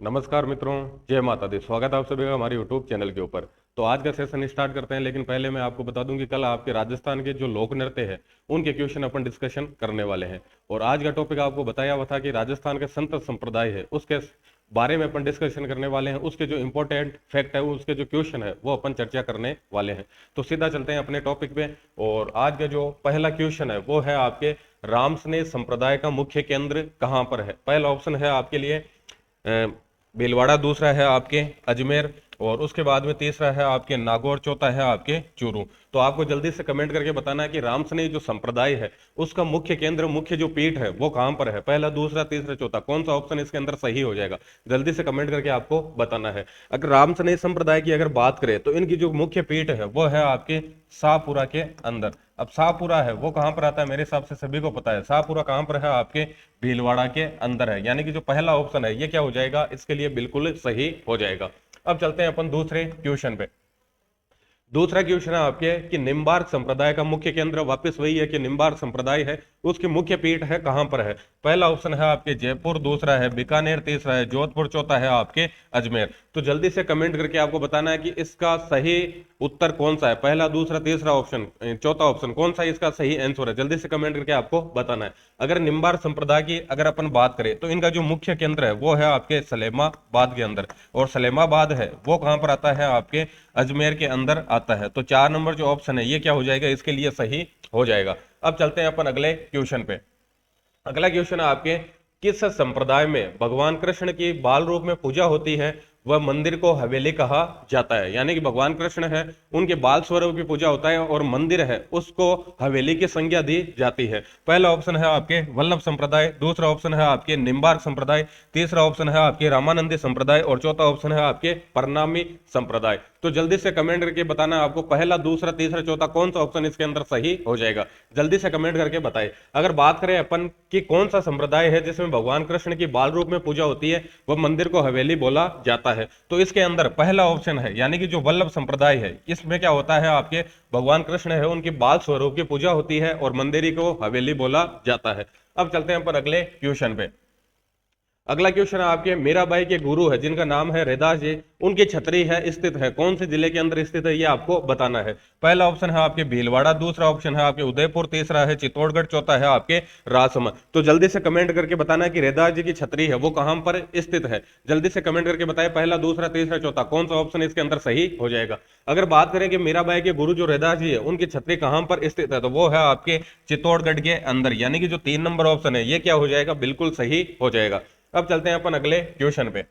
नमस्कार मित्रों, जय माता दी। स्वागत है आप सभी का हमारे यूट्यूब चैनल के ऊपर। तो आज का सेशन स्टार्ट करते हैं, लेकिन पहले मैं आपको बता दूं कि कल आपके राजस्थान के जो लोक नृत्य है उनके क्वेश्चन अपन डिस्कशन करने वाले हैं। और आज का टॉपिक आपको बताया हुआ था कि राजस्थान के संत संप्रदाय है उसके बारे में अपन डिस्कशन करने वाले हैं। उसके जो इंपॉर्टेंट फैक्ट है, उसके जो क्वेश्चन है वो अपन चर्चा करने वाले हैं। तो सीधा चलते हैं अपने टॉपिक पे। और आज का जो पहला क्वेश्चन है वो है आपके रामसनेय संप्रदाय का मुख्य केंद्र कहाँ पर है। पहला ऑप्शन है आपके लिए भीलवाड़ा, दूसरा है आपके अजमेर, और उसके बाद में तीसरा है आपके नागौर, चौथा है आपके चूरू। तो आपको जल्दी से कमेंट करके बताना है कि रामसनेय जो संप्रदाय है उसका मुख्य केंद्र, मुख्य जो पीठ है वो कहां पर है। पहला, दूसरा, तीसरा, चौथा, कौन सा ऑप्शन इसके अंदर सही हो जाएगा, जल्दी से कमेंट करके आपको बताना है। अगर रामसनेय संप्रदाय की अगर बात करें तो इनकी जो मुख्य पीठ है वो है आपके शाहपुरा के अंदर। अब शाहपुरा है वो कहां पर आता है, मेरे हिसाब से सभी को पता है। शाहपुरा कहां पर है, आपके भीलवाड़ा के अंदर है। यानी कि जो पहला ऑप्शन है ये क्या हो जाएगा, इसके लिए बिल्कुल सही हो जाएगा। अब चलते हैं अपन दूसरे क्वेश्चन पे। दूसरा क्वेश्चन है आपके कि निम्बार्क संप्रदाय का मुख्य केंद्र, वापस वही है कि निम्बार्क संप्रदाय है उसकी मुख्य पीठ है कहां पर है। पहला ऑप्शन है आपके जयपुर, दूसरा है बीकानेर, तीसरा है जोधपुर, चौथा है आपके अजमेर। तो जल्दी से कमेंट करके आपको बताना है कि इसका सही उत्तर कौन सा है। पहला, दूसरा, तीसरा ऑप्शन, चौथा ऑप्शन, कौन सा इसका सही आंसर है, जल्दी से कमेंट करके आपको बताना है। अगर निम्बार्क संप्रदाय की अगर अपन बात करें तो इनका जो मुख्य केंद्र है वो है आपके सलेमाबाद के अंदर, और सलेमाबाद है वो कहां पर आता है, आपके अजमेर के अंदर आता है। तो 4 नंबर जो ऑप्शन है ये क्या हो जाएगा, इसके लिए सही हो जाएगा। अब चलते हैं अपन अगले क्वेश्चन पे। अगला क्वेश्चन है आपके किस संप्रदाय में भगवान कृष्ण की बाल रूप में पूजा होती है, वह मंदिर को हवेली कहा जाता है। यानी कि भगवान कृष्ण है उनके बाल स्वरूप की पूजा होता है और मंदिर है उसको हवेली की संज्ञा दी जाती है। पहला ऑप्शन है आपके वल्लभ संप्रदाय, दूसरा ऑप्शन है आपके निम्बार्क संप्रदाय, तीसरा ऑप्शन है आपके रामानंदी संप्रदाय, और चौथा ऑप्शन है आपके परनामी संप्रदाय। तो जल्दी से कमेंट करके बताना आपको पहला, दूसरा, तीसरा, चौथा कौन सा ऑप्शन इसके अंदर सही हो जाएगा, जल्दी से कमेंट करके बताए। अगर बात करें अपन कि कौन सा संप्रदाय है जिसमें भगवान कृष्ण की बाल रूप में पूजा होती है, वह मंदिर को हवेली बोला जाता है, तो इसके अंदर पहला ऑप्शन है, यानी कि जो वल्लभ संप्रदाय है इसमें क्या होता है, आपके भगवान कृष्ण है उनकी बाल स्वरूप की पूजा होती है और मंदिर को हवेली बोला जाता है। अब चलते हैं अपन अगले क्वेश्चन पे। अगला क्वेश्चन है आपके मीराबाई के गुरु है जिनका नाम है रैदास जी, उनकी छतरी है स्थित है कौन से जिले के अंदर स्थित है, ये आपको बताना है। पहला ऑप्शन है आपके भीलवाड़ा, दूसरा ऑप्शन है आपके उदयपुर, तीसरा है चित्तौड़गढ़, चौथा है आपके राजसमंद। तो जल्दी से कमेंट करके बताना है कि रैदास जी की छतरी है वो कहां पर स्थित है, जल्दी से कमेंट करके बताए पहला, दूसरा, तीसरा, चौथा कौन सा ऑप्शन इसके अंदर सही हो जाएगा। अगर बात करें कि मीराबाई के गुरु जो रैदास जी है उनकी छतरी कहां पर स्थित है, तो वो है आपके चित्तौड़गढ़ के अंदर। यानी कि जो 3 नंबर ऑप्शन है ये क्या हो जाएगा, बिल्कुल सही हो जाएगा। अब चलते हैं अपन अगले क्वेश्चन पे।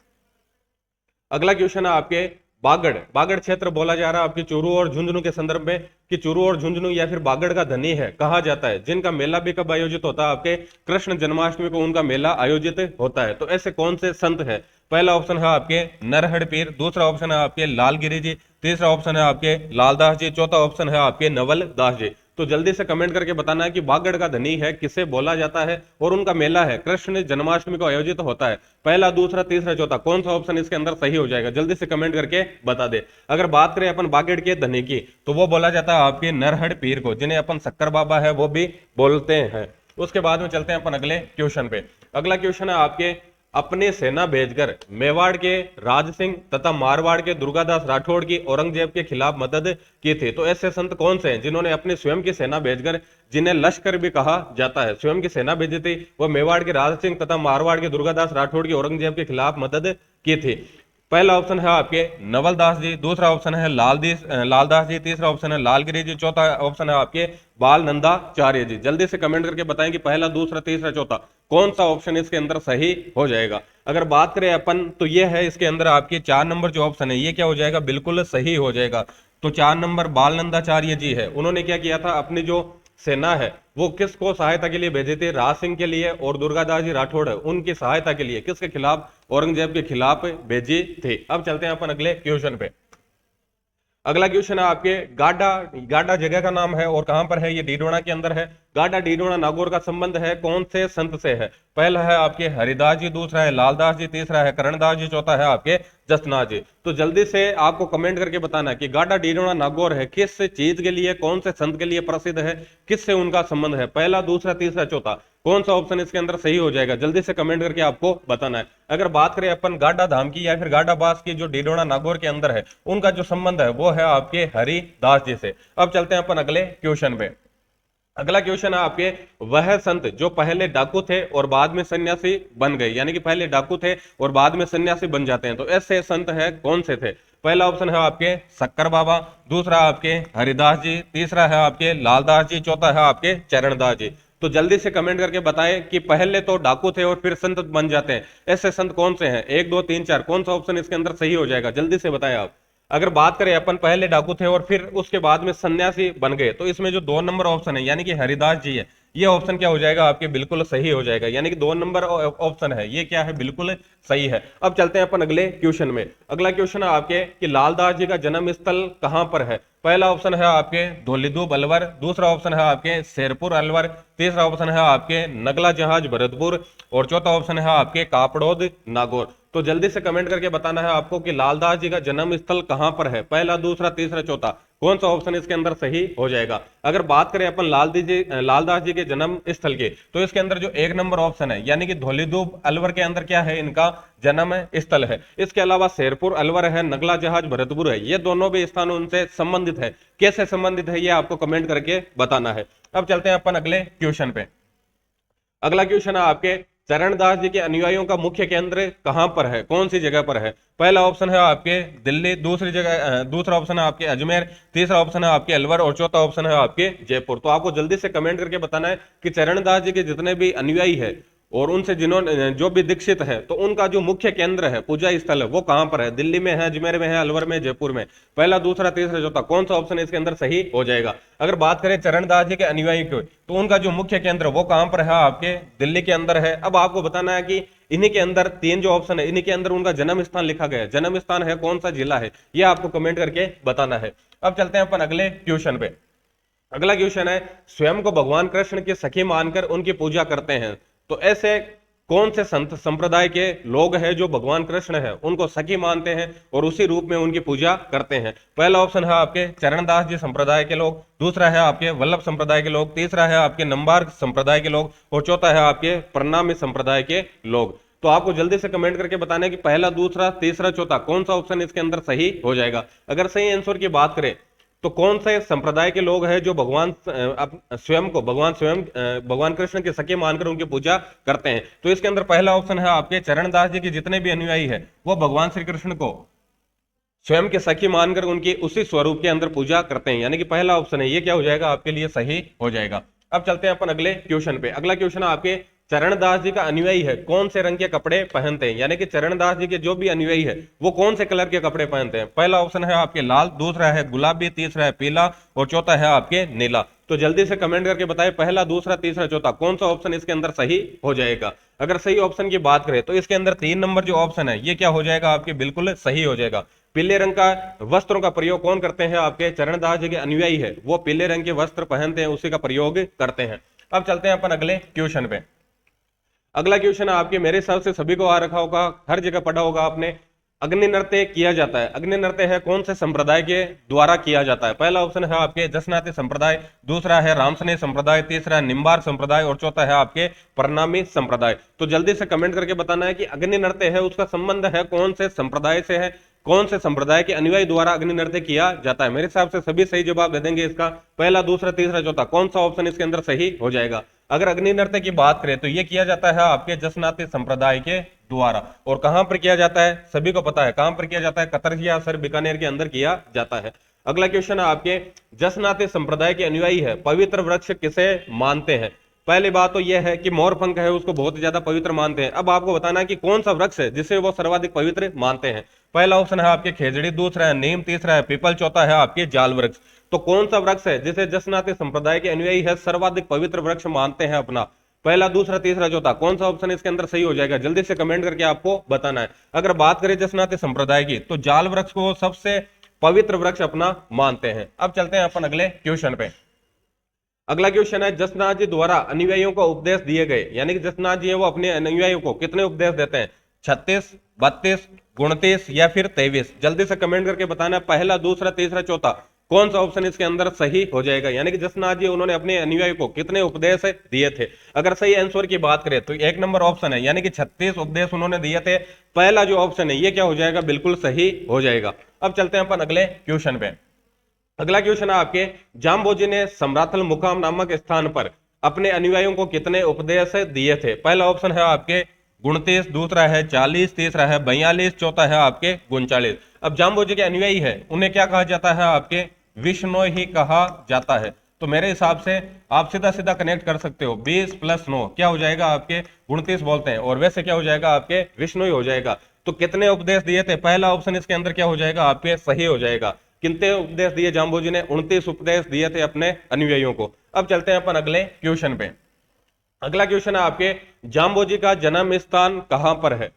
अगला क्वेश्चन है आपके बागड़, बागड़ क्षेत्र बोला जा रहा है आपके चूरू और झुंझुनू के संदर्भ में कि चूरू और झुंझुनू या फिर बागड़ का धनी है कहा जाता है, जिनका मेला भी कब आयोजित होता है, आपके कृष्ण जन्माष्टमी को उनका मेला आयोजित होता है। तो ऐसे कौन से संत है। पहला ऑप्शन है आपके नरहड़ पीर, दूसरा ऑप्शन है आपके लालगिरी जी, तीसरा ऑप्शन है आपके लालदास जी, चौथा ऑप्शन है आपके नवल दास जी। तो जल्दी से कमेंट करके बताना है कि बागड़ का धनी है किसे बोला जाता है और उनका मेला है कृष्ण जन्माष्टमी को आयोजित होता है। पहला, दूसरा, तीसरा, चौथा कौन सा ऑप्शन इसके अंदर सही हो जाएगा, जल्दी से कमेंट करके बता दे। अगर बात करें अपन बागड़ के धनी की तो वो बोला जाता है आपके नरहड़ पीर को, जिन्हें अपन शक्कर बाबा है वो भी बोलते हैं। उसके बाद में चलते हैं अपन अगले क्वेश्चन पे। अगला क्वेश्चन है आपके अपने सेना भेजकर मेवाड़ के राज सिंह तथा मारवाड़ के दुर्गादास राठौड़ की औरंगजेब के खिलाफ मदद की थी। तो ऐसे संत कौन से हैं जिन्होंने अपने स्वयं की सेना भेजकर, जिन्हें लश्कर भी कहा जाता है, स्वयं की सेना भेजी थी, वो मेवाड़ के राज सिंह तथा मारवाड़ के दुर्गादास राठौड़ की औरंगजेब के खिलाफ मदद की थी। पहला ऑप्शन है आपके नवलदास जी, दूसरा ऑप्शन है लालदास जी, तीसरा ऑप्शन है लालगिरी जी, चौथा ऑप्शन है आपके बाल नंदाचार्य जी। जल्दी से कमेंट करके बताएं कि पहला, दूसरा, तीसरा, चौथा कौन सा ऑप्शन इसके अंदर सही हो जाएगा। अगर बात करें अपन तो ये है इसके अंदर आपके 4 नंबर जो ऑप्शन है ये क्या हो जाएगा, बिल्कुल सही हो जाएगा। तो 4 नंबर बाल नंदाचार्य जी है, उन्होंने क्या किया था, अपनी जो सेना है वो किसको सहायता के लिए भेजे थे, राज सिंह के लिए, और दुर्गादास जी राठौड़ है उनकी सहायता के लिए किसके खिलाफ, औरंगजेब के खिलाफ भेजी थी। अब चलते हैं अपन अगले क्वेश्चन पे। अगला क्वेश्चन है आपके गाडा, गाडा जगह का नाम है और कहां पर है, ये डीडवाना के अंदर है। गाडा डीडोना नागौर का संबंध है कौन से संत से है? पहला है आपके हरिदास जी, दूसरा है लालदास जी, तीसरा है करणदास जी, चौथा है आपके जसनाथ जी। तो जल्दी से आपको कमेंट करके बताना है कि गाडा डीडोना नागौर है किस चीज के लिए, कौन से संत के लिए प्रसिद्ध है, किससे उनका संबंध है? पहला, दूसरा, तीसरा, चौथा, कौन सा ऑप्शन इसके अंदर सही हो जाएगा? जल्दी से कमेंट करके आपको बताना है। अगर बात करें अपन गाडा धाम की या फिर गाडा बास की, जो डीडोना नागौर के अंदर है, उनका जो संबंध है वो है आपके हरिदास जी से। अब चलते हैं अपन अगले क्वेश्चन पे। अगला क्वेश्चन है आपके, वह संत जो पहले डाकू थे और बाद में सन्यासी बन गए, यानी कि पहले डाकू थे और बाद में सन्यासी बन जाते हैं, तो ऐसे संत है कौन से थे? पहला ऑप्शन है आपके शक्कर बाबा, दूसरा आपके हरिदास जी, तीसरा है आपके लालदास जी, चौथा है आपके चरणदास जी। तो जल्दी से कमेंट करके बताएं कि पहले तो डाकू थे और फिर संत बन जाते हैं, ऐसे संत कौन से हैं? 1 2 3 4, कौन सा ऑप्शन इसके अंदर सही हो जाएगा? जल्दी से बताएं आप। अगर बात करें अपन पहले डाकू थे और फिर उसके बाद में सन्यासी बन गए, तो इसमें जो 2 नंबर ऑप्शन है यानी कि हरिदास जी है, ये ऑप्शन क्या हो जाएगा आपके? बिल्कुल सही हो जाएगा, यानी कि 2 नंबर ऑप्शन है ये क्या है? बिल्कुल सही है। अब चलते हैं अपन अगले क्वेश्चन में। अगला क्वेश्चन है आपके कि लालदास जी का जन्म स्थल कहां पर है? पहला ऑप्शन है आपके धौलीधूप अलवर, दूसरा ऑप्शन है आपके शेरपुर अलवर, तीसरा ऑप्शन है आपके नगला जहाज भरतपुर, और चौथा ऑप्शन है आपके कापड़ोद नागौर। तो जल्दी से कमेंट करके बताना है आपको कि लालदास जी का जन्म स्थल कहां पर है? पहला, दूसरा, तीसरा, चौथा, कौन सा ऑप्शन इसके अंदर सही हो जाएगा? अगर बात करें अपन लालदास जी के जन्म स्थल के, तो इसके अंदर जो 1 नंबर ऑप्शन है यानी कि धौलीधूप अलवर के अंदर क्या है? इनका जन्म स्थल है। इसके अलावा शेरपुर अलवर है, नगला जहाज भरतपुर है, ये दोनों भी स्थान उनसे संबंधित है। कैसे संबंधित है ये आपको कमेंट करके बताना है। अब चलते हैं अपन अगले क्वेश्चन पे। अगला क्वेश्चन है आपके, चरणदास जी के अनुयायियों का मुख्य केंद्र कहां पर है? कौन सी जगह पर है? पहला ऑप्शन है आपके दिल्ली, दूसरा ऑप्शन है आपके अजमेर, तीसरा ऑप्शन है आपके अलवर, और चौथा ऑप्शन है आपके जयपुर। तो आपको जल्दी से कमेंट करके बताना है कि चरणदास जी के जितने भी अनुयायी है और उनसे जिन्होंने जो भी दीक्षित है, तो उनका जो मुख्य केंद्र है, पूजा स्थल है, वो कहां पर है? दिल्ली में है, अजमेर में है, अलवर में, जयपुर में? पहला, दूसरा, तीसरा, चौथा, कौन सा ऑप्शन इसके अंदर सही हो जाएगा? अगर बात करें चरणदास जी के अनुयायी की, तो उनका जो मुख्य केंद्र वो कहां पर है? आपके दिल्ली के अंदर है। अब आपको बताना है कि इन्हीं के अंदर 3 जो ऑप्शन है, इन्हीं के अंदर उनका जन्म स्थान लिखा गया है, जन्म स्थान है कौन सा, जिला है, यह आपको कमेंट करके बताना है। अब चलते हैं अपन अगले क्वेश्चन पे। अगला क्वेश्चन है, स्वयं को भगवान कृष्ण की सखी मानकर उनकी पूजा करते हैं, तो ऐसे कौन से संत संप्रदाय के लोग हैं जो भगवान कृष्ण है उनको सखी मानते हैं और उसी रूप में उनकी पूजा करते हैं? पहला ऑप्शन है आपके चरणदास जी संप्रदाय के लोग, दूसरा है आपके वल्लभ संप्रदाय के लोग, तीसरा है आपके नंबार संप्रदाय के लोग, और चौथा है आपके प्रणामी संप्रदाय के लोग। तो आपको जल्दी से कमेंट करके बताना है कि पहला, दूसरा, तीसरा, चौथा, कौन सा ऑप्शन इसके अंदर सही हो जाएगा? अगर सही आंसर की बात करें तो कौन से संप्रदाय के लोग हैं जो भगवान कृष्ण के सखे मानकर उनकी पूजा करते हैं? तो इसके अंदर पहला ऑप्शन है आपके चरणदास जी के जितने भी अनुयायी है वो भगवान श्री कृष्ण को स्वयं के सखी मानकर उनकी उसी स्वरूप के अंदर पूजा करते हैं, यानी कि पहला ऑप्शन है ये क्या हो जाएगा? आपके लिए सही हो जाएगा। अब चलते हैं अपन अगले क्वेश्चन पे। अगला क्वेश्चन है आपके, चरणदास जी का अनुयायी है कौन से रंग के कपड़े पहनते हैं? यानी कि चरणदास जी के जो भी अनुयायी है वो कौन से कलर के कपड़े पहनते हैं? पहला ऑप्शन है आपके लाल, दूसरा है गुलाबी, तीसरा है पीला, और चौथा है आपके नीला। तो जल्दी से कमेंट करके बताएं पहला, दूसरा, तीसरा, चौथा, कौन सा ऑप्शन इसके अंदर सही हो जाएगा? अगर सही ऑप्शन की बात करें तो इसके अंदर 3 नंबर जो ऑप्शन है ये क्या हो जाएगा? आपके बिल्कुल सही हो जाएगा। पीले रंग का वस्त्रों का प्रयोग कौन करते हैं? आपके चरणदास जी के अनुयायी है वो पीले रंग के वस्त्र पहनते हैं, उसी का प्रयोग करते हैं। अब चलते हैं अपन अगले क्वेश्चन पे। अगला क्वेश्चन है आपके, मेरे हिसाब से सभी को आ रखा होगा, हर जगह पढ़ा होगा आपने। अग्नि नृत्य किया जाता है, अग्नि नृत्य है कौन से संप्रदाय के द्वारा किया जाता है? पहला ऑप्शन है आपके जसनाती संप्रदाय, दूसरा है रामसने संप्रदाय, तीसरा है निम्बार संप्रदाय, और चौथा है आपके प्रणामी संप्रदाय। तो जल्दी से कमेंट करके बताना है कि अग्नि नृत्य है उसका संबंध है कौन से संप्रदाय से है, कौन से संप्रदाय के अनुयायी द्वारा अग्नि नृत्य किया जाता है? मेरे हिसाब से सभी सही जवाब दे देंगे इसका। पहला, दूसरा, तीसरा, चौथा, कौन सा ऑप्शन इसके अंदर सही हो जाएगा? अगर अग्नि नृत्य की बात करें तो यह किया जाता है आपके जसनाती संप्रदाय के द्वारा। और कहां पर किया जाता है? सभी को पता है कहां पर किया जाता है, कतर या सर बीकानेर के अंदर किया जाता है। अगला क्वेश्चन है आपके, जसनाती संप्रदाय के अनुयायी है पवित्र वृक्ष किसे मानते हैं? पहली बात तो यह है कि मोरपंख है उसको बहुत ज्यादा पवित्र मानते हैं। अब आपको बताना है कि कौन सा वृक्ष है जिसे वो सर्वाधिक पवित्र मानते हैं। पहला ऑप्शन है आपके खेजड़ी, दूसरा है नीम, तीसरा है पीपल, चौथा है आपके जाल वृक्ष। तो कौन सा वृक्ष है जिसे जसनाती संप्रदाय के अनुयायी है सर्वाधिक पवित्र वृक्ष मानते हैं अपना? पहला, दूसरा, तीसरा, चौथा, कौन सा ऑप्शन इसके अंदर सही हो जाएगा? जल्दी से कमेंट करके आपको बताना है। अगर बात करें जसनाती संप्रदाय की तो जाल वृक्ष को सबसे पवित्र वृक्ष अपना मानते हैं। अब चलते हैं अपन अगले क्वेश्चन पे। अगला क्वेश्चन है, जसनाथ जी द्वारा अनुयायियों को उपदेश दिए गए, यानी कि जसनाथ जी है वो अपने अनुयायियों को कितने उपदेश देते हैं? 36, 32, 29 या फिर 23? जल्दी से कमेंट करके बताना, पहला, दूसरा, तीसरा, चौथा, कौन सा ऑप्शन इसके अंदर सही हो जाएगा। यानी कि जसनाथ जी उन्होंने अपने अनुयायियों को कितने उपदेश दिए थे? अगर सही आंसर की बात करें तो एक नंबर ऑप्शन है, यानी कि 36 उपदेश उन्होंने दिए थे। पहला जो ऑप्शन है ये क्या हो जाएगा? बिल्कुल सही हो जाएगा। अब चलते हैं अपन अगले क्वेश्चन पे। अगला क्वेश्चन है आपके, जाम्बोजी ने सम्राथल मुकाम नामक स्थान पर अपने अनुयायियों को कितने उपदेश दिए थे? पहला ऑप्शन है आपके 29, दूसरा है 40, तीसरा है 42, चौथा है आपके 39। अब जाम्बोजी के अनुयायी है उन्हें क्या कहा जाता है? आपके विष्णु ही कहा जाता है। तो मेरे हिसाब से आप सीधा सीधा कनेक्ट कर सकते हो, 20 + 9 क्या हो जाएगा? आपके 29 बोलते हैं, और वैसे क्या हो जाएगा? आपके विष्णु ही हो जाएगा। तो कितने उपदेश दिए थे? पहला ऑप्शन इसके अंदर क्या हो जाएगा? आपके सही हो जाएगा। कितने उपदेश दिए जाम्बोजी ने? 29 उपदेश दिए थे अपने अनुयायियों को। अब चलते हैं अपन अगले क्वेश्चन पे। अगला क्वेश्चन है आपके, जाम्बोजी का जन्म स्थान कहां पर है?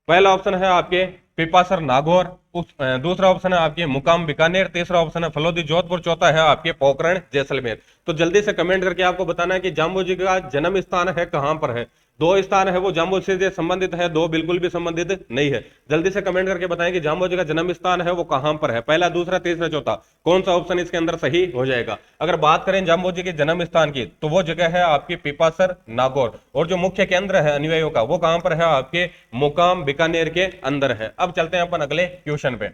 पहला ऑप्शन है आपके पिपासर नागौर, दूसरा ऑप्शन है आपके मुकाम बीकानेर, तीसरा ऑप्शन है फलोदी जोधपुर, चौथा है आपके पोखरण जैसलमेर। तो जल्दी से कमेंट करके आपको बताना है कि जाम्बोजी का जन्म स्थान है कहां पर है। दो स्थान है वो जाम्बोजी से संबंधित है, दो बिल्कुल भी संबंधित नहीं है। जल्दी से कमेंट करके बताएं कि जाम्बोजी का जन्म स्थान है वो कहां पर है, पहला, दूसरा, तीसरा, चौथा, कौन सा ऑप्शन इसके अंदर सही हो जाएगा। अगर बात करें जाम्बोजी के जन्म स्थान की तो वो जगह है आपकी पिपासर नागौर, और जो मुख्य केंद्र है अनुयायियों का वो कहां पर है? आपके मुकाम बीकानेर के अंदर है। अब चलते हैं अपन अगले क्वेश्चन पे।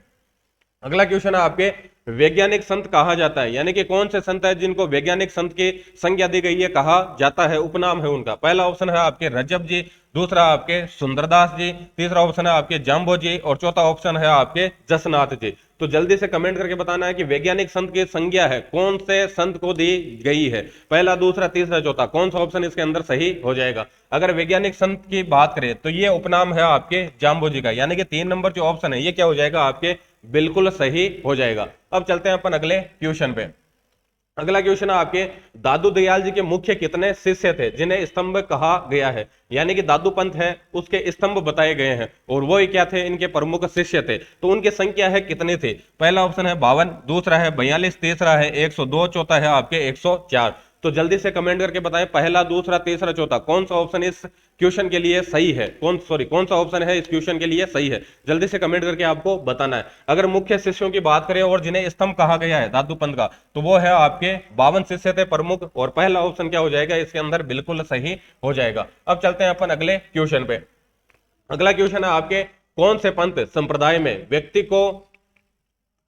अगला क्वेश्चन है आपके, वैज्ञानिक संत कहा जाता है, यानी कि कौन से संत है जिनको वैज्ञानिक संत की संज्ञा दी गई है, कहा जाता है, उपनाम है उनका? पहला ऑप्शन है आपके रजब जी, दूसरा आपके सुंदरदास जी, तीसरा ऑप्शन है आपके जाम्बो जी, और चौथा ऑप्शन है आपके जसनाथ जी। तो जल्दी से कमेंट करके बताना है कि वैज्ञानिक संत की संज्ञा है कौन से संत को दी गई है, पहला, दूसरा, तीसरा, चौथा, कौन सा ऑप्शन इसके अंदर सही हो जाएगा। अगर वैज्ञानिक संत की बात करें तो ये उपनाम है आपके जाम्बो जी का, यानी कि 3 नंबर जो ऑप्शन है ये क्या हो जाएगा? आपके बिल्कुल सही हो जाएगा। अब चलते हैं अपन अगले क्वेश्चन पे। अगला क्वेश्चन है आपके, दादू दयाल जी के मुख्य कितने शिष्य थे जिन्हें स्तंभ कहा गया है? यानी कि दादू पंत है उसके स्तंभ बताए गए हैं, और वो ही क्या थे? इनके प्रमुख शिष्य थे। तो उनकी संख्या है कितनी थी? पहला ऑप्शन है 52, दूसरा है 42, तीसरा है 102, चौथा है आपके 104। तो जल्दी से कमेंट करके बताएं, पहला, दूसरा, तीसरा, चौथा, कौन सा ऑप्शन इस क्वेश्चन के लिए सही है? कौन सा ऑप्शन है इस क्वेश्चन के लिए सही है? जल्दी से कमेंट करके आपको बताना है। अगर मुख्य शिष्यों की बात करें और जिन्हें स्तंभ कहा गया है दादू पंत का, तो वो है आपके 52 शिष्य थे प्रमुख, और पहला ऑप्शन क्या हो जाएगा? इसके अंदर बिल्कुल सही हो जाएगा। अब चलते हैं अपन अगले क्वेश्चन पे। अगला क्वेश्चन है आपके, कौन से पंथ संप्रदाय में व्यक्ति को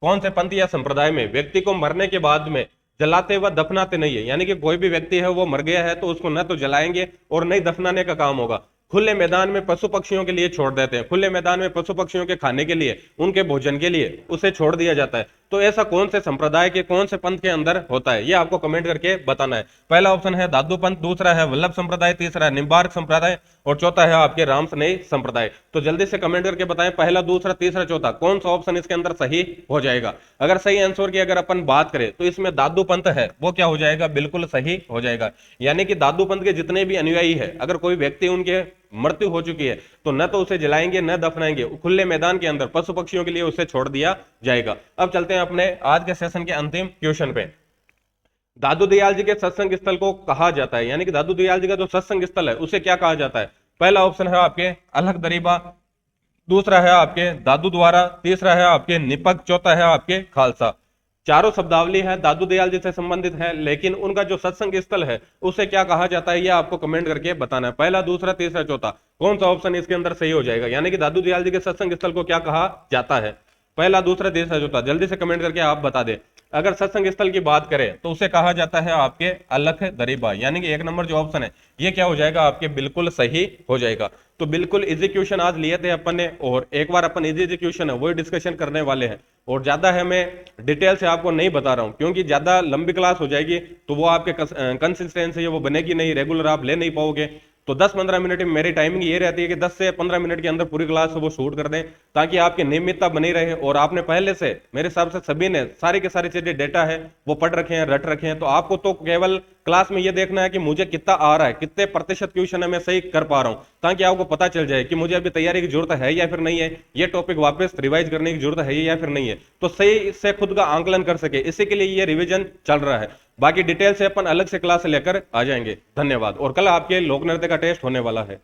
कौन से पंथ या संप्रदाय में व्यक्ति को मरने के बाद में जलाते व दफनाते नहीं है? यानी कि कोई भी व्यक्ति है वो मर गया है तो उसको न तो जलाएंगे और नहीं दफनाने का काम होगा, खुले मैदान में पशु पक्षियों के लिए छोड़ देते हैं, खुले मैदान में पशु पक्षियों के खाने के लिए, उनके भोजन के लिए उसे छोड़ दिया जाता है। तो ऐसा कौन से संप्रदाय के कौन से पंथ के अंदर होता है, ये आपको कमेंट करके बताना है। पहला ऑप्शन है दादू पंथ, दूसरा है वल्लभ संप्रदाय, तीसरा है निम्बार्क संप्रदाय, और चौथा है आपके राम स्नेही संप्रदाय। तो जल्दी से कमेंट करके बताएं, पहला, दूसरा, तीसरा, चौथा, कौन सा ऑप्शन इसके अंदर सही हो जाएगा। अगर सही आंसर की अगर अपन बात करें तो इसमें दादू पंथ है वो क्या हो जाएगा? बिल्कुल सही हो जाएगा। यानी कि दादू पंथ के जितने भी अनुयायी है, अगर कोई व्यक्ति उनके मृत्यु हो चुकी है तो न तो उसे जलाएंगे न दफनाएंगे, खुले मैदान के अंदर पशु पक्षियों के लिए उसे छोड़ दिया जाएगा। अब चलते हैं अपने आज के सेशन के अंतिम क्वेश्चन पे। दादू दयाल जी के सत्संग स्थल को कहा जाता है, यानी कि दादू दयाल जी का जो सत्संग स्थल है उसे क्या कहा जाता है? पहला ऑप्शन है आपके अलख दरीबा, दूसरा है आपके दादू द्वारा, तीसरा है आपके निपक, चौथा है आपके खालसा। चारों शब्दावली है दादू दयाल जी से संबंधित है, लेकिन उनका जो सत्संग स्थल है उसे क्या कहा जाता है ये आपको कमेंट करके बताना है। पहला, दूसरा, तीसरा, चौथा, कौन सा ऑप्शन इसके अंदर सही हो जाएगा? यानी कि दादू दयाल जी के सत्संग स्थल को क्या कहा जाता है? पहला, दूसरा, तीसरा, चौथा, जल्दी से कमेंट करके आप बता दे। अगर सत्संग स्थल की बात करें तो उसे कहा जाता है आपके अलख दरीबा, यानी कि 1 नंबर जो ऑप्शन है ये क्या हो जाएगा? आपके बिल्कुल सही हो जाएगा। तो बिल्कुल इजी क्वेश्चन आज लिए थे अपन ने, और एक बार अपन इजी क्वेश्चन है वही डिस्कशन करने वाले हैं, और ज्यादा है मैं डिटेल से आपको नहीं बता रहा हूं क्योंकि ज्यादा लंबी क्लास हो जाएगी तो वो आपके कंसिस्टेंसी वो बनेगी नहीं, रेगुलर आप ले नहीं पाओगे। तो 10-15 मिनट में मेरी टाइमिंग ये रहती है कि 10 से 15 मिनट के अंदर पूरी क्लास वो शूट कर दें, ताकि आपकी नियमितता बनी रहे। और आपने पहले से मेरे हिसाब से सभी ने सारी के सारी चीजें डेटा है वो पढ़ रखे हैं, रट रखे हैं, तो आपको तो केवल क्लास में ये देखना है कि मुझे कितना आ रहा है, कितने प्रतिशत क्वेश्चन है मैं सही कर पा रहा हूं, ताकि आपको पता चल जाए कि मुझे अभी तैयारी की जरूरत है या फिर नहीं है, ये टॉपिक वापस रिवाइज करने की जरूरत है या फिर नहीं है, तो सही से खुद का आंकलन कर सके, इसी के लिए ये रिवीजन चल रहा है। बाकी डिटेल से अपन अलग से क्लास लेकर आ जाएंगे। धन्यवाद। और कल आपके लोक नृत्य का टेस्ट होने वाला है।